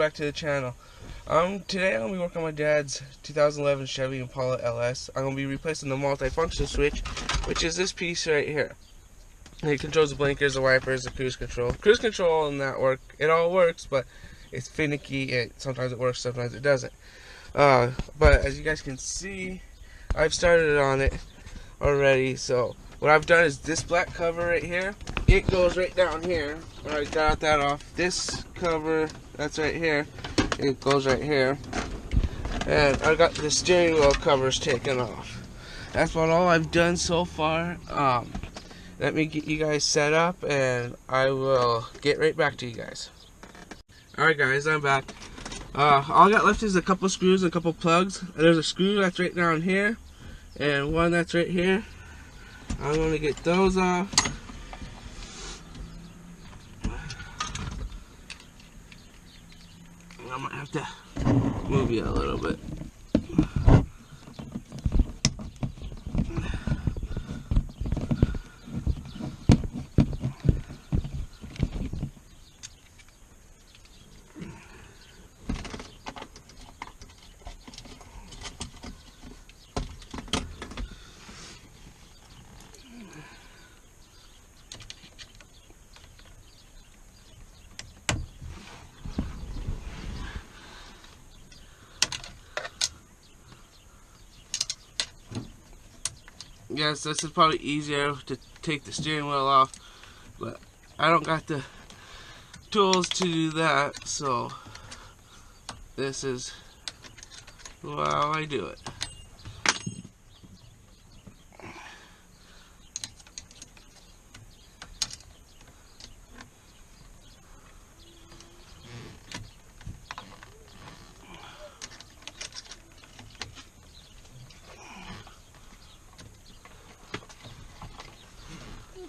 back to the channel. Today I'm going to be working on my dad's 2011 Chevy Impala LS. I'm going to be replacing the multi-function switch, which is this piece right here. It controls the blinkers, the wipers, the cruise control. Cruise control and that work, it all works, but it's finicky. Sometimes it works, sometimes it doesn't. But as you guys can see, I've started on it already. So what I've done is this black cover right here, it goes right down here. I got that off. This cover, that's right here, it goes right here. And I got the steering wheel covers taken off. That's about all I've done so far. Let me get you guys set up and I will get right back to you guys. Alright guys, I'm back. All I got left is a couple screws and a couple plugs. And there's a screw that's right down here and one that's right here. I'm going to get those off. I might have to move you a little bit. Yes, this is probably easier to take the steering wheel off, but I don't got the tools to do that, so this is how I do it.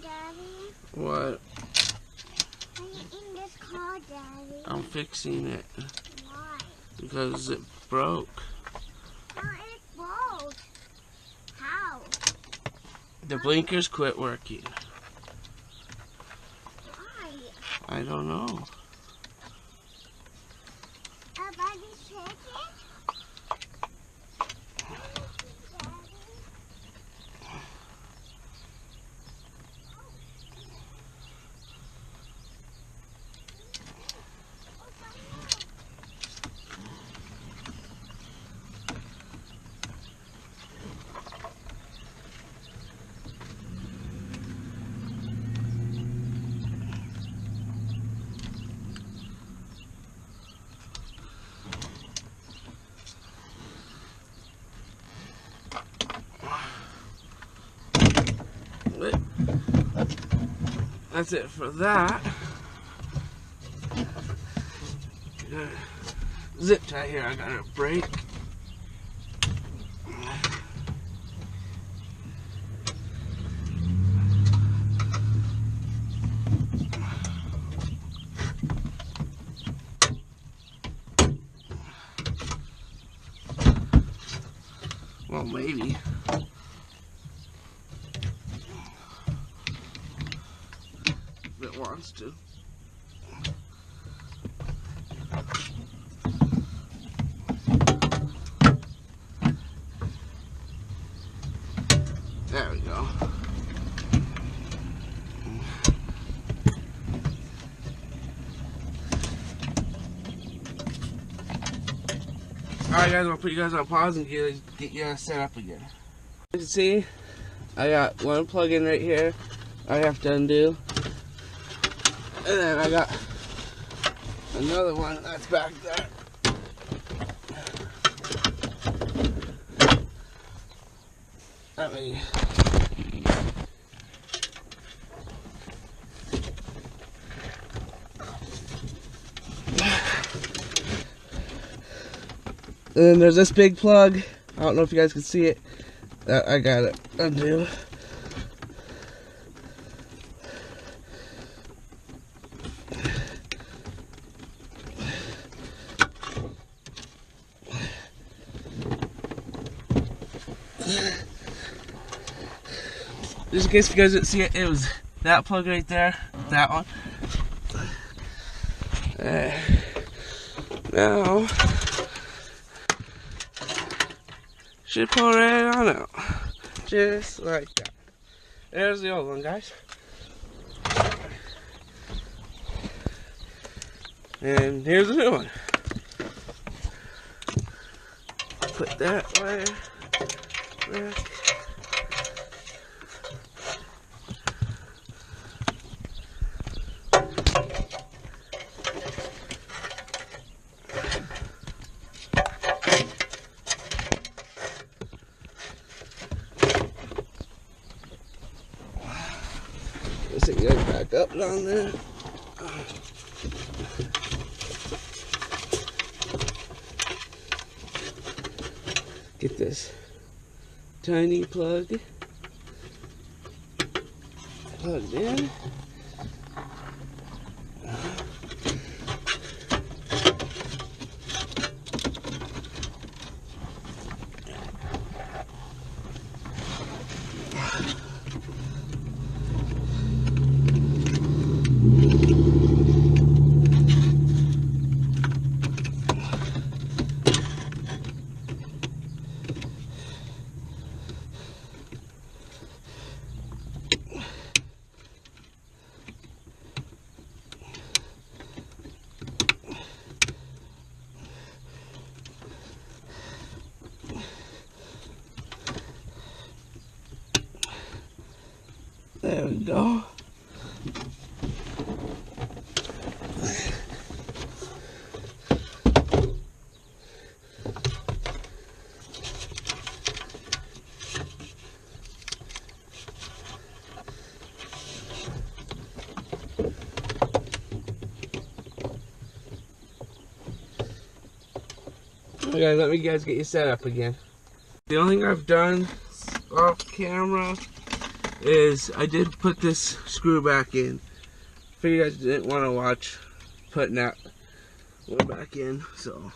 Daddy? What? Are you in this car, Daddy? I'm fixing it. Why? Because it broke. Oh, it broke. How? The blinkers quit working. Why? I don't know. Everybody check it? That's it for that. Zip tie here, I got a break. Well, maybe. If it wants to. There we go. Alright guys, I'm gonna put you guys on pause and get you guys set up again. You can see, I got one plug in right here I have to undo. And then I got another one that's back there. Let me. And then there's this big plug. I don't know if you guys can see it. That I got it undo. Just in case you guys didn't see it, it was that plug right there, that one. Now, should pull right on out. Just like that. There's the old one, guys. And here's the new one. Put that wire back. Let's see, get back up down there. Get this tiny plug plugged in. There we go. Okay, let me guys get you set up again. The only thing I've done off camera is I did put this screw back in. For you guys didn't want to watch putting that one back in, so.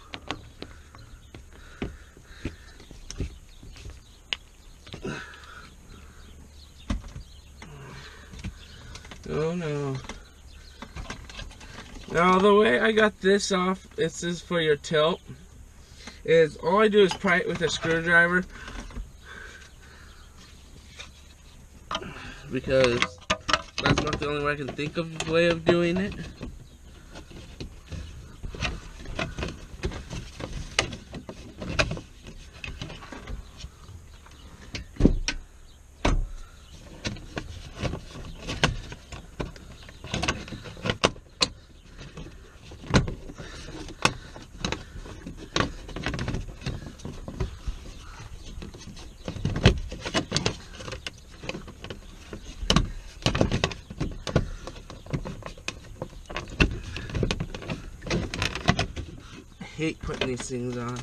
Oh no. Now the way I got this off, this is for your tilt, is all I do is pry it with a screwdriver, because that's not the only way I can think of way of doing it. I hate putting these things on.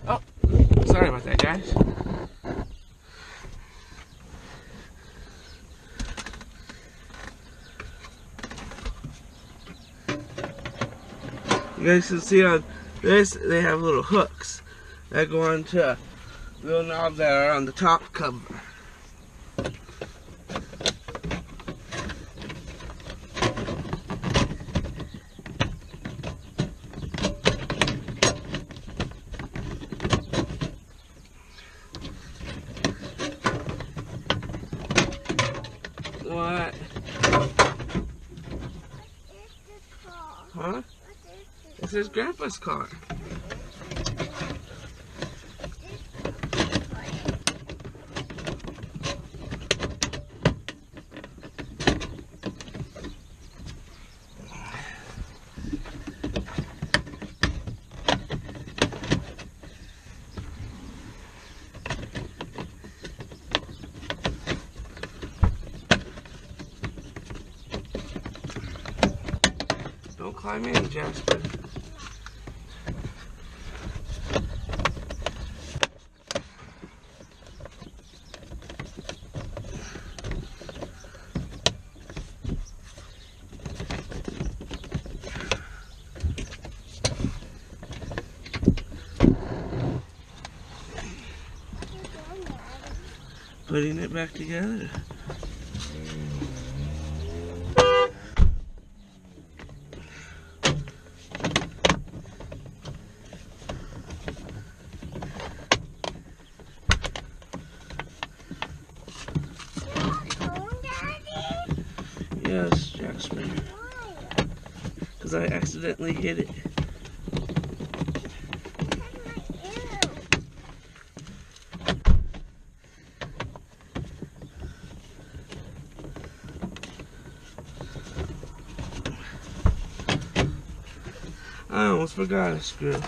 Oh, sorry about that, guys. You guys can see on this, they have little hooks that go onto little knobs that are on the top cover. What? Huh? This is Grandpa's car. climb in, Jasper. Putting it back together. Yes, Jasper. Why? Because I accidentally hit it. I almost forgot a screw.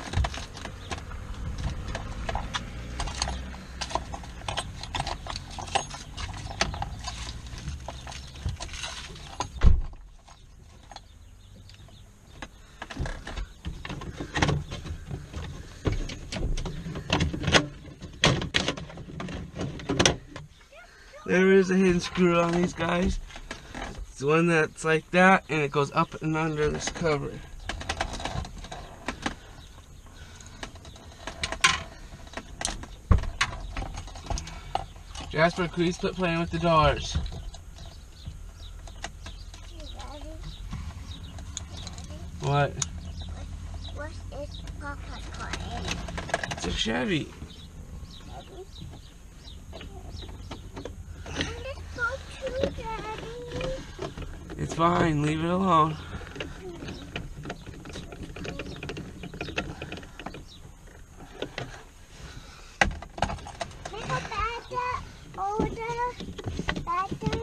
There is a hidden screw on these guys. It's the one that's like that, and it goes up and under this cover. Jasper, please quit playing with the doors. What? What is Papa's car? It's a Chevy. Let's go too, Daddy. It's fine, leave it alone. Make a better, older, better.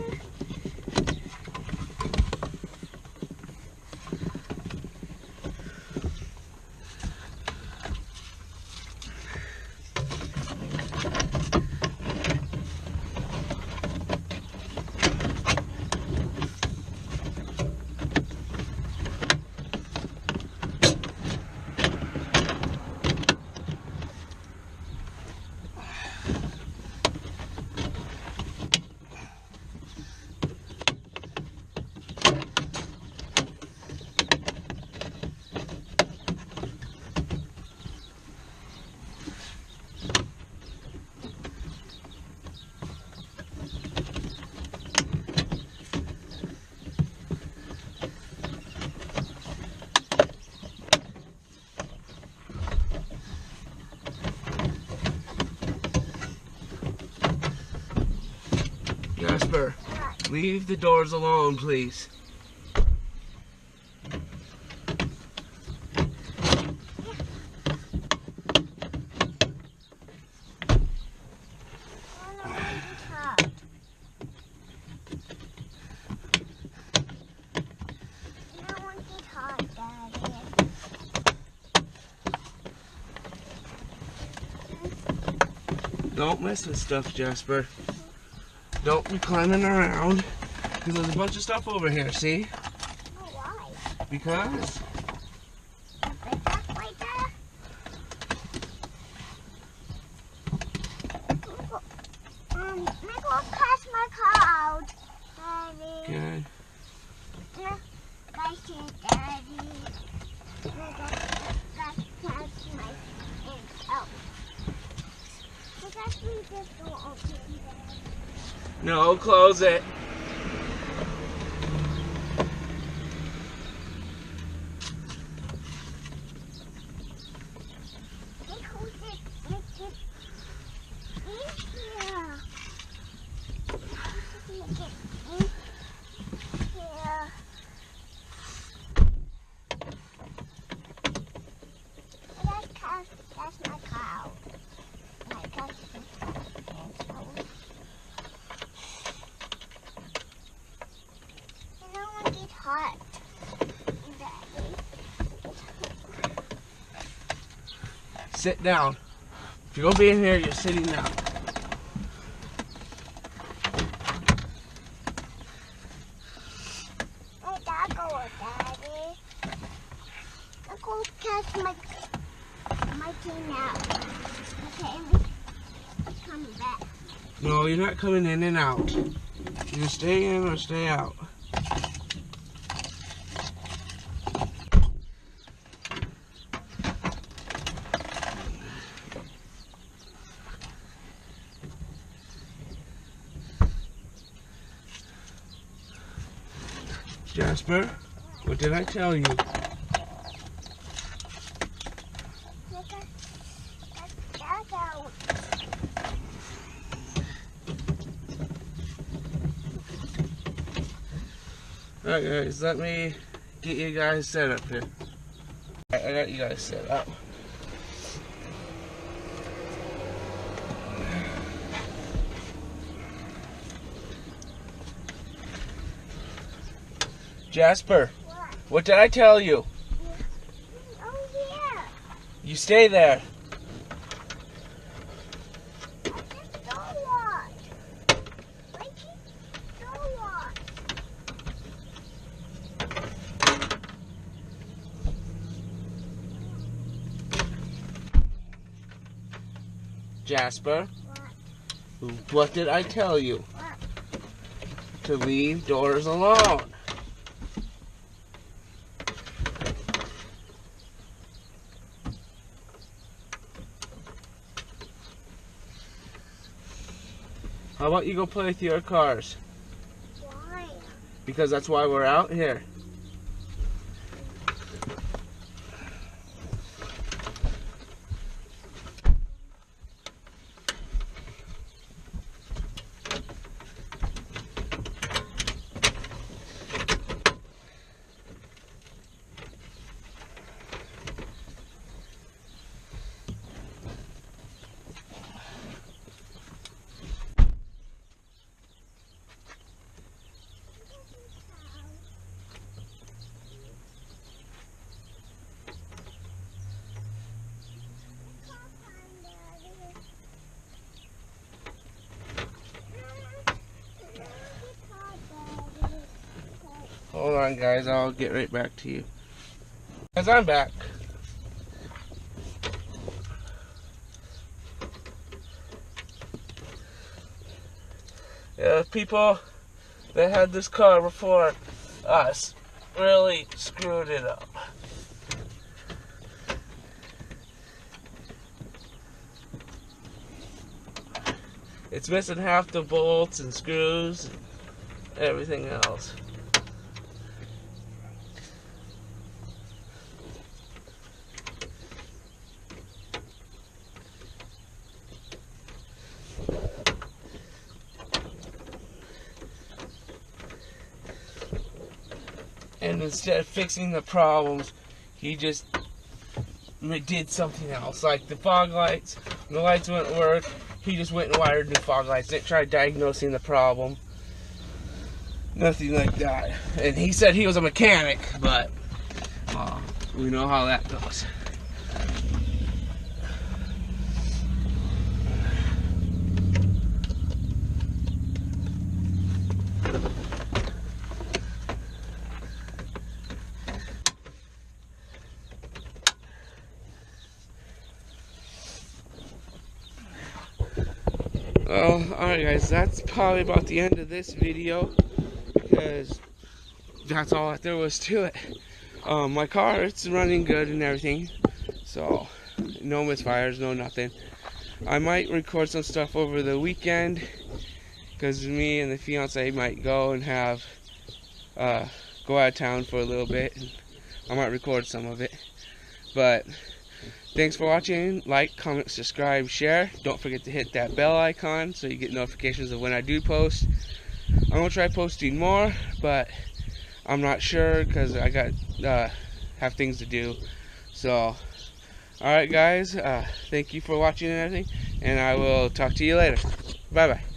Jasper, leave the doors alone, please. Don't mess with stuff, Jasper. Don't be climbing around, because there's a bunch of stuff over here, see? Why? Because Make one pass my car out, Daddy. okay. Guys, here, Daddy. That's pass my hand out. So that's me just go open, Daddy. No, close it. That's my cow. My cousin. I don't want to get hot, Daddy. Sit down. If you're gonna be in here, you're sitting down. My dog go, Daddy. go catch my thing out. Okay, I'm coming back. No, you're not coming in and out. You stay in or stay out. Jasper, what did I tell you? Alright guys, let me get you guys set up here. I got you guys set up. Jasper, what did I tell you? Oh, yeah. You stay there. I just don't want. I just don't want. Jasper, what did I tell you? To leave doors alone. How about you go play with your cars? Why? Because that's why we're out here. Hold on guys, I'll get right back to you. Guys, I'm back. Yeah, the people that had this car before us really screwed it up. It's missing half the bolts and screws and everything else. And instead of fixing the problems, he just did something else. Like the fog lights, when the lights wouldn't work, he just went and wired new fog lights. Didn't try diagnosing the problem. Nothing like that. And he said he was a mechanic, but we know how that goes. Well, alright guys, that's probably about the end of this video, because that's all that there was to it. My car, it's running good and everything, so no misfires, no nothing. I might record some stuff over the weekend, because me and the fiance might go and have go out of town for a little bit, and I might record some of it. But thanks for watching. Like, comment, subscribe, share. Don't forget to hit that bell icon so you get notifications of when I do post. I'm going to try posting more, but I'm not sure because I got have things to do. So, alright guys, thank you for watching and everything, and I will talk to you later. Bye-bye.